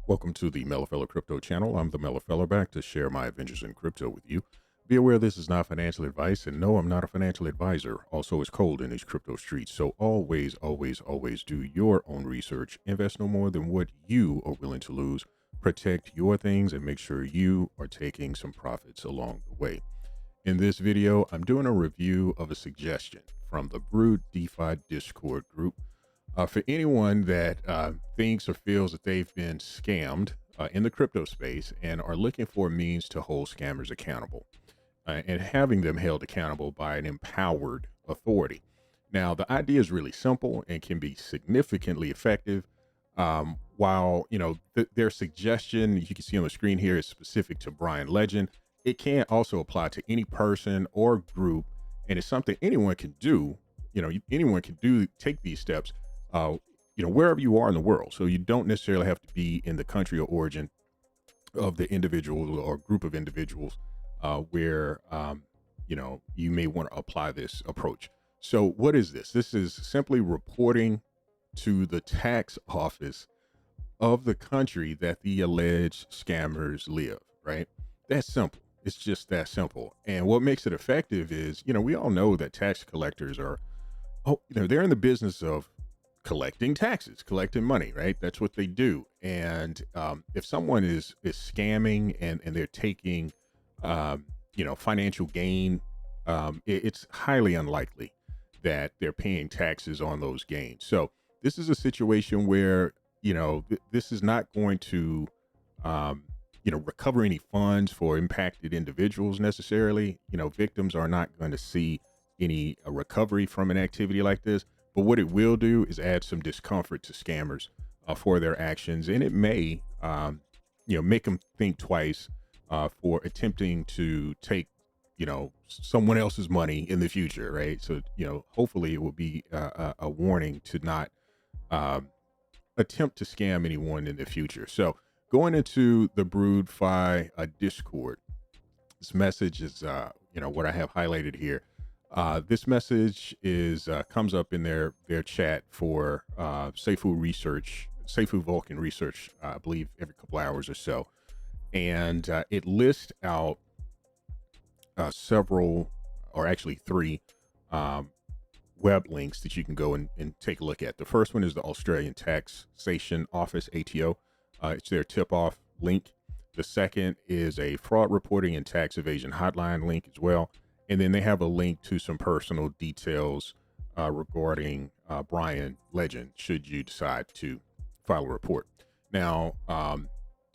Welcome to the Mellofellow Crypto channel. I'm the Mellofellow, back to share my adventures in crypto with you. Be aware this is not financial advice, and no, I'm not a financial advisor. Also, it's cold in these crypto streets, so always do your own research. Invest no more than what you are willing to lose. Protect your things and make sure you are taking some profits along the way. In this video, I'm doing a review of a suggestion from the BrewedFI Discord group. For anyone that thinks or feels that they've been scammed in the crypto space and are looking for a means to hold scammers accountable and having them held accountable by an empowered authority. Now, the idea is really simple and can be significantly effective. While their suggestion you can see on the screen here is specific to Brian Legend, it can also apply to any person or group, and it's something anyone can do. Anyone can take these steps uh, wherever you are in the world. So you don't necessarily have to be in the country or origin of the individual or group of individuals where, you may want to apply this approach. So what is this? This is simply reporting to the tax office of the country that the alleged scammers live, right? That's simple. It's just that simple. And what makes it effective is, we all know that tax collectors are, they're in the business of collecting taxes, collecting money, right? That's what they do. And if someone is scamming and they're taking, financial gain, it's highly unlikely that they're paying taxes on those gains. So this is a situation where, this is not going to, recover any funds for impacted individuals necessarily. Victims are not going to see any recovery from an activity like this. But what it will do is add some discomfort to scammers for their actions, and it may, make them think twice for attempting to take, someone else's money in the future, right? So, hopefully, it will be a warning to not attempt to scam anyone in the future. So, going into the BrewedFI Discord, this message is, what I have highlighted here. This message is comes up in their chat for Safe Vulcan research, I believe every couple hours or so, and it lists out several, or actually three, um, web links that you can go and take a look at. The first one is the Australian Taxation Office (ATO). It's their tip-off link. The second is a fraud reporting and tax evasion hotline link as well. And then they have a link to some personal details regarding Brian Legend, should you decide to file a report. Now,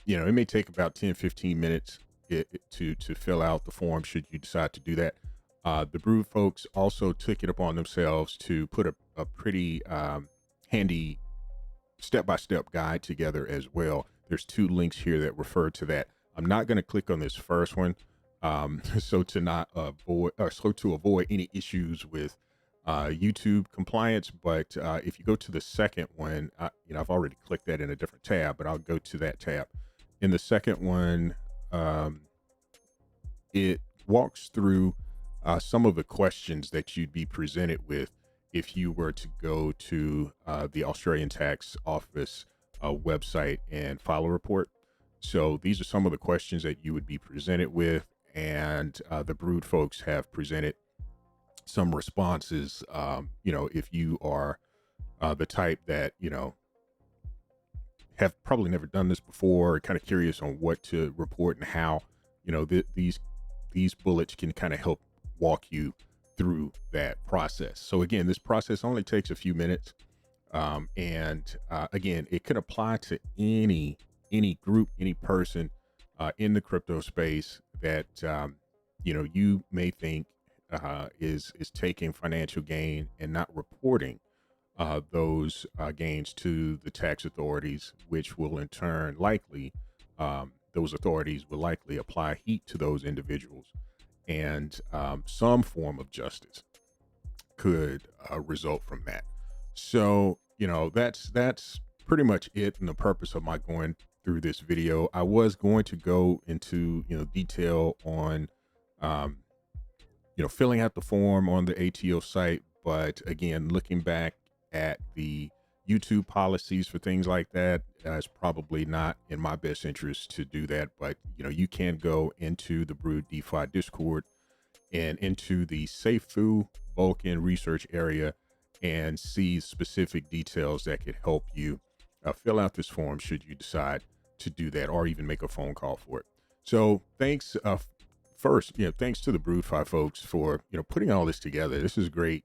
it may take about 10-15 minutes to fill out the form should you decide to do that. The Brew folks also took it upon themselves to put a pretty handy step-by-step guide together as well. There's two links here that refer to that. I'm not going to click on this first one, so to avoid any issues with YouTube compliance. But if you go to the second one, I've already clicked that in a different tab, but I'll go to that tab. In the second one, it walks through some of the questions that you'd be presented with if you were to go to the Australian Tax Office website and file a report. So these are some of the questions that you would be presented with, and the Brewed folks have presented some responses. If you are the type that have probably never done this before, kind of curious on what to report and how, these bullets can kind of help walk you through that process. So again, this process only takes a few minutes, and again, it could apply to any group, any person in the crypto space that you may think is taking financial gain and not reporting those gains to the tax authorities, which will in turn likely, those authorities will likely apply heat to those individuals, and some form of justice could result from that. So that's pretty much it, and the purpose of my going through this video. I was going to go into detail on filling out the form on the ATO site, but again, looking back at the YouTube policies for things like that. It's probably not in my best interest to do that, but you can go into the BrewedFI Discord and into the Safe Vulcan research area and see specific details that could help you fill out this form should you decide to do that, or even make a phone call for it. So thanks first, thanks to the BrewedFI folks for putting all this together. This is great.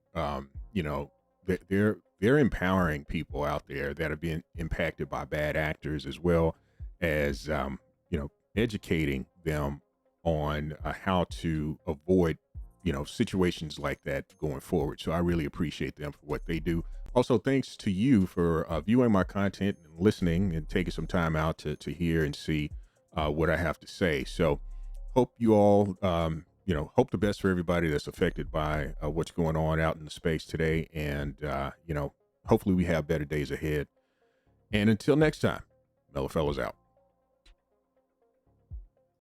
They're empowering people out there that have been impacted by bad actors, as well as educating them on how to avoid situations like that going forward. So I really appreciate them for what they do. Also, thanks to you for viewing my content and listening and taking some time out to hear and see what I have to say. So hope you all hope the best for everybody that's affected by what's going on out in the space today, and hopefully we have better days ahead. And until next time, Mellow Fellas out.